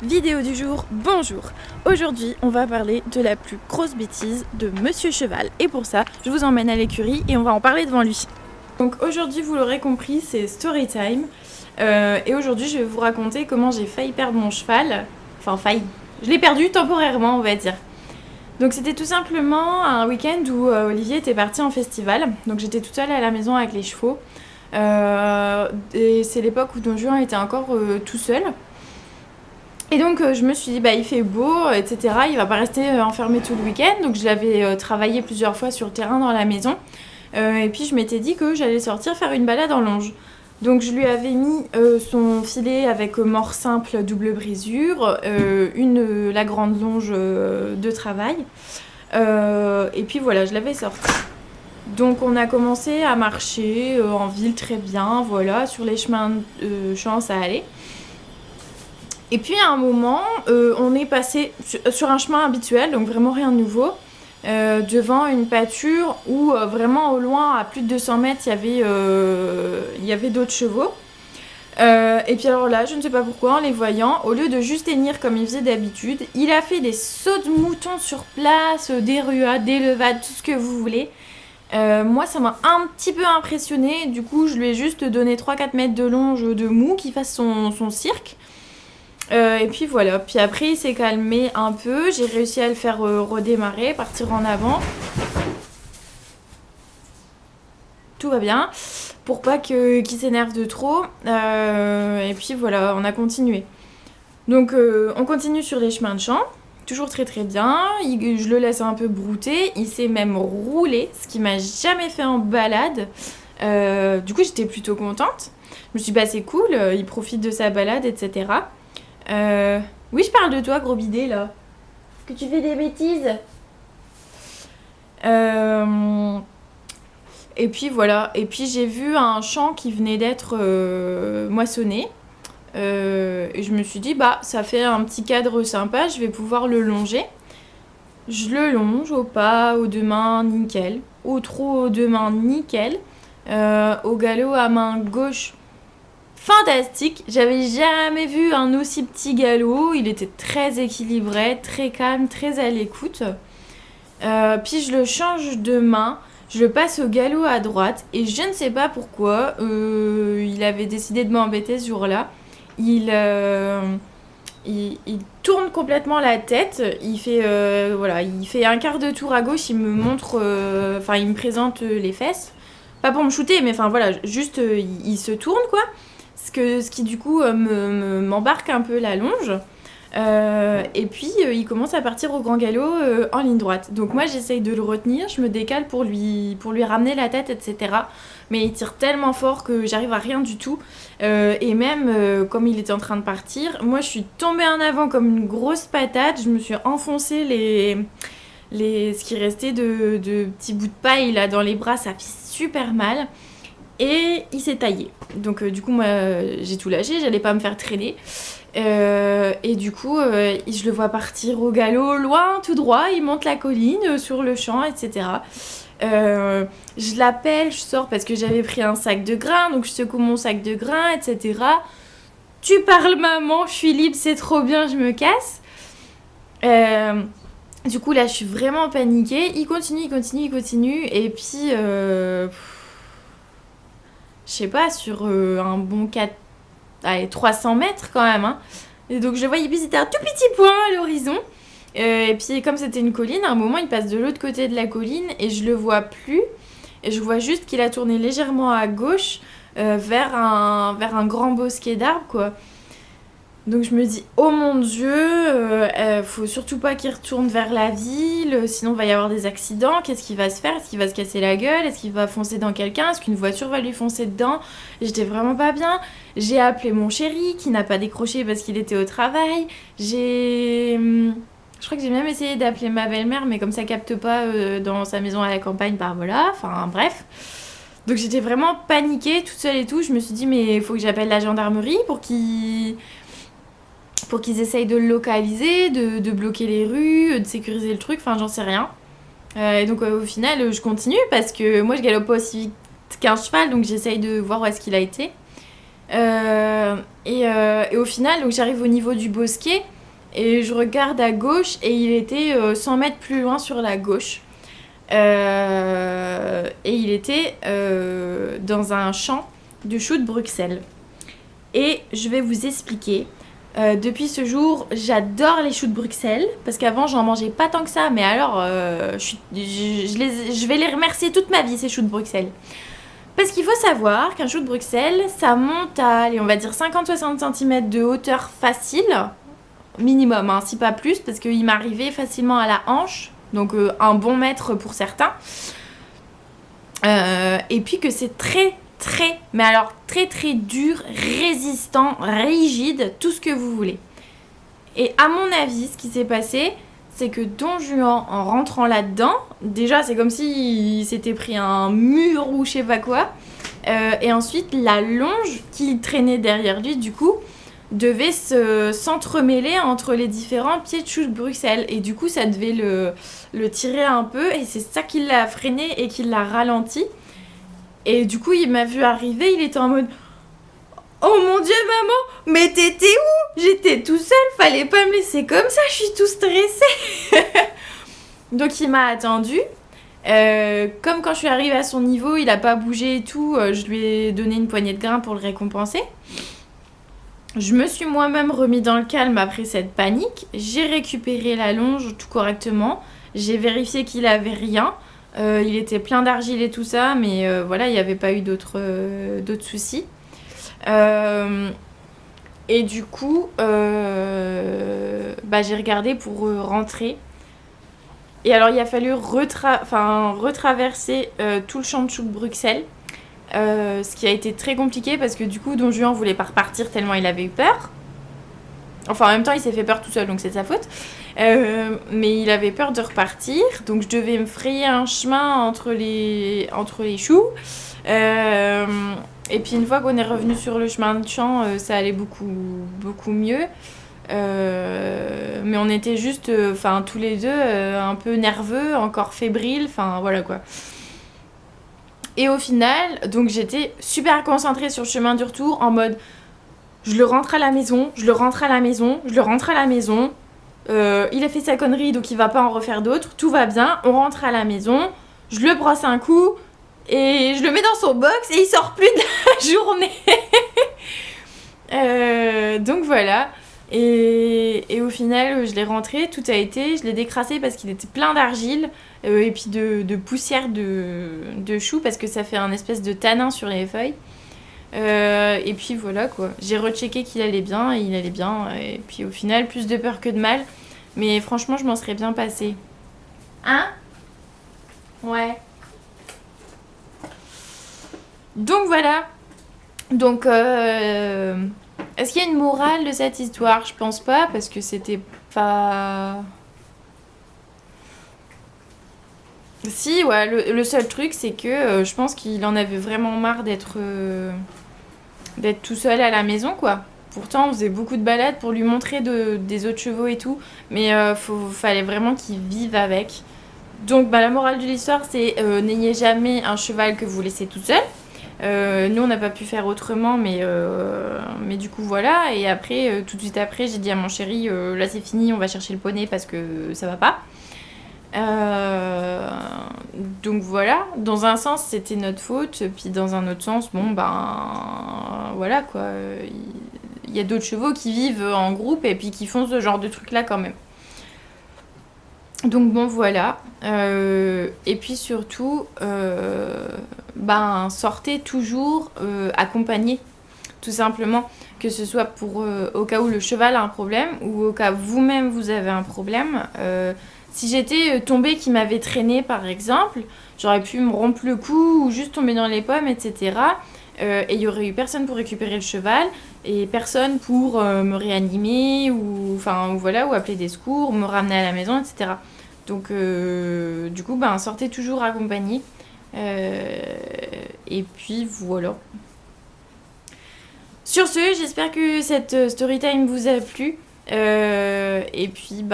Vidéo du jour, bonjour. Aujourd'hui, on va parler de la plus grosse bêtise de Monsieur Cheval. Et pour ça, je vous emmène à l'écurie et on va en parler devant lui. Donc aujourd'hui, vous l'aurez compris, c'est story time. Et aujourd'hui, je vais vous raconter comment j'ai failli perdre mon cheval. Enfin, failli. Je l'ai perdu temporairement, on va dire. Donc c'était tout simplement un week-end où Olivier était parti en festival. Donc j'étais toute seule à la maison avec les chevaux. Et c'est l'époque où Don Juan était encore tout seul. Et donc je me suis dit, bah il fait beau, etc. Il va pas rester enfermé tout le week-end. Donc je l'avais travaillé plusieurs fois sur le terrain dans la maison. Et puis je m'étais dit que j'allais sortir faire une balade en longe. Donc je lui avais mis son filet avec mort simple double brisure, la grande longe de travail. Et puis voilà, je l'avais sorti. Donc on a commencé à marcher en ville très bien, voilà, sur les chemins de champs ça allait. Et puis à un moment, on est passé sur un chemin habituel, donc vraiment rien de nouveau, devant une pâture où vraiment au loin, à plus de 200 mètres, il y avait d'autres chevaux. Et puis alors là, je ne sais pas pourquoi, en les voyant, au lieu de juste hennir comme il faisait d'habitude, il a fait des sauts de mouton sur place, des ruades, des levades, tout ce que vous voulez. Moi ça m'a un petit peu impressionnée, du coup je lui ai juste donné 3-4 mètres de longe de mou qui fasse son cirque. Et puis voilà, puis après il s'est calmé un peu, j'ai réussi à le faire redémarrer, partir en avant. Tout va bien, pour pas qu'il s'énerve de trop. Et puis voilà, on a continué. Donc on continue sur les chemins de champs, toujours très très bien. Je le laisse un peu brouter, il s'est même roulé, ce qui m'a jamais fait en balade. Du coup j'étais plutôt contente. Je me suis dit bah c'est cool, il profite de sa balade, etc. Oui, je parle de toi, gros bidet, là. Que tu fais des bêtises. Et puis voilà. Et puis j'ai vu un champ qui venait d'être moissonné. Et je me suis dit, bah, ça fait un petit cadre sympa, je vais pouvoir le longer. Je le longe au pas, aux deux mains, nickel. Au trot, aux deux mains, nickel. Au galop à main gauche, fantastique, j'avais jamais vu un aussi petit galop, il était très équilibré, très calme, très à l'écoute. Puis je le change de main, je le passe au galop à droite et je ne sais pas pourquoi, il avait décidé de m'embêter ce jour-là. Il tourne complètement la tête, il fait un quart de tour à gauche, il me montre, il me présente les fesses. Pas pour me shooter, mais enfin voilà, juste il se tourne quoi. Ce qui du coup m'embarque un peu la longe. Et puis il commence à partir au grand galop en ligne droite. Donc moi j'essaye de le retenir, je me décale pour lui ramener la tête, etc. Mais il tire tellement fort que j'arrive à rien du tout. Et même comme il était en train de partir, moi je suis tombée en avant comme une grosse patate. Je me suis enfoncée ce qui restait de petits bouts de paille là dans les bras, ça fait super mal. Et il s'est taillé. Donc du coup moi j'ai tout lâché, j'allais pas me faire traîner. Et du coup je le vois partir au galop loin tout droit, il monte la colline sur le champ, etc. Je l'appelle, je sors parce que j'avais pris un sac de grains, donc je secoue mon sac de grains, etc. Tu parles maman, je suis libre, c'est trop bien, je me casse. Du coup là je suis vraiment paniquée, il continue, et puis je sais pas, sur un bon 300 mètres quand même. Hein. Et donc je voyais, puis c'était un tout petit point à l'horizon. Et puis comme c'était une colline, à un moment il passe de l'autre côté de la colline et je le vois plus. Et je vois juste qu'il a tourné légèrement à gauche vers un grand bosquet d'arbres quoi. Donc je me dis, oh mon Dieu, faut surtout pas qu'il retourne vers la ville, sinon il va y avoir des accidents, qu'est-ce qu'il va se faire? Est-ce qu'il va se casser la gueule? Est-ce qu'il va foncer dans quelqu'un? Est-ce qu'une voiture va lui foncer dedans? J'étais vraiment pas bien. J'ai appelé mon chéri qui n'a pas décroché parce qu'il était au travail. Je crois que j'ai même essayé d'appeler ma belle-mère, mais comme ça capte pas dans sa maison à la campagne, bah voilà, enfin bref. Donc j'étais vraiment paniquée, toute seule et tout. Je me suis dit, mais il faut que j'appelle la gendarmerie pour qu'ils essayent de le localiser, de bloquer les rues, de sécuriser le truc, enfin j'en sais rien. Et donc au final je continue parce que moi je galope pas aussi vite qu'un cheval, donc j'essaye de voir où est-ce qu'il a été. Et au final, donc j'arrive au niveau du bosquet et je regarde à gauche et il était 100 mètres plus loin sur la gauche. Et il était dans un champ de choux de Bruxelles. Et je vais vous expliquer. Depuis ce jour, j'adore les choux de Bruxelles parce qu'avant j'en mangeais pas tant que ça, mais alors je vais les remercier toute ma vie, ces choux de Bruxelles. Parce qu'il faut savoir qu'un chou de Bruxelles, ça monte à, allez, on va dire 50-60 cm de hauteur facile, minimum, hein, si pas plus, parce qu'il m'arrivait facilement à la hanche, donc un bon mètre pour certains. Et puis que c'est mais alors très dur, résistant, rigide, tout ce que vous voulez. Et à mon avis, ce qui s'est passé, c'est que Don Juan, en rentrant là-dedans, déjà c'est comme s'il s'était pris un mur ou je sais pas quoi, et ensuite la longe qui traînait derrière lui, du coup, devait s'entremêler entre les différents pieds de choux de Bruxelles. Et du coup, ça devait le tirer un peu, et c'est ça qui l'a freiné et qui l'a ralenti. Et du coup, il m'a vu arriver, il était en mode « Oh mon Dieu, maman, mais t'étais où? J'étais tout seul, fallait pas me laisser comme ça, je suis tout stressée. » Donc il m'a attendu. Comme quand je suis arrivée à son niveau, il a pas bougé et tout, je lui ai donné une poignée de grains pour le récompenser. Je me suis moi-même remis dans le calme après cette panique. J'ai récupéré la longe tout correctement. J'ai vérifié qu'il avait rien. Il était plein d'argile et tout ça, mais voilà, il n'y avait pas eu d'autres soucis. Et du coup, j'ai regardé pour rentrer. Et alors, il a fallu retraverser tout le champ de choux de Bruxelles. Ce qui a été très compliqué parce que du coup, Don Juan voulait pas repartir tellement il avait eu peur. Enfin, en même temps, il s'est fait peur tout seul, donc c'est de sa faute. Mais il avait peur de repartir, donc je devais me frayer un chemin entre les choux. Et puis une fois qu'on est revenu sur le chemin de champ, ça allait beaucoup mieux. Mais on était juste, tous les deux, un peu nerveux, encore fébriles, voilà quoi. Et au final, donc j'étais super concentrée sur le chemin du retour, en mode je le rentre à la maison, il a fait sa connerie, donc il va pas en refaire d'autres, tout va bien, on rentre à la maison, je le brosse un coup, et je le mets dans son box, et il sort plus de la journée. Donc voilà. Et au final, je l'ai rentré, tout a été, je l'ai décrassé parce qu'il était plein d'argile et puis de poussière de chou parce que ça fait un espèce de tanin sur les feuilles. Et puis voilà quoi, j'ai rechecké qu'il allait bien et il allait bien. Et puis au final, plus de peur que de mal. Mais franchement, je m'en serais bien passée. Hein? Ouais. Donc voilà. Donc est-ce qu'il y a une morale de cette histoire? Je pense pas, parce que c'était pas... Si, ouais, le seul truc, c'est que je pense qu'il en avait vraiment marre d'être tout seul à la maison, quoi. Pourtant, on faisait beaucoup de balades pour lui montrer des autres chevaux et tout, mais fallait vraiment qu'il vive avec. Donc, la morale de l'histoire, c'est n'ayez jamais un cheval que vous laissez tout seul. Nous on n'a pas pu faire autrement mais du coup voilà. Et après tout de suite après j'ai dit à mon chéri là c'est fini, on va chercher le poney parce que ça va pas. Donc voilà, dans un sens c'était notre faute, puis dans un autre sens voilà quoi, il y a d'autres chevaux qui vivent en groupe et puis qui font ce genre de truc là quand même. Donc bon voilà, et puis surtout sortez toujours accompagné, tout simplement, que ce soit pour au cas où le cheval a un problème ou au cas où vous-même vous avez un problème. Si j'étais tombée qui m'avait traînée par exemple, j'aurais pu me rompre le cou ou juste tomber dans les pommes, etc. Et il y aurait eu personne pour récupérer le cheval et personne pour me réanimer ou appeler des secours, me ramener à la maison, etc. Donc du coup sortez toujours accompagné. Et puis voilà. Sur ce, j'espère que cette story time vous a plu. Et puis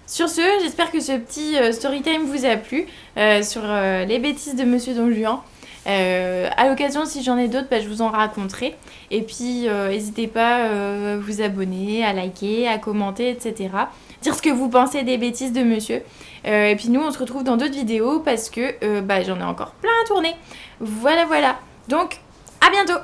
sur ce, j'espère que ce petit story time vous a plu sur les bêtises de Monsieur Don Juan. À l'occasion, si j'en ai d'autres, je vous en raconterai. Et puis, n'hésitez pas à vous abonner, à liker, à commenter, etc. Dire ce que vous pensez des bêtises de monsieur. Et puis nous, on se retrouve dans d'autres vidéos parce que j'en ai encore plein à tourner. Voilà, voilà. Donc, à bientôt!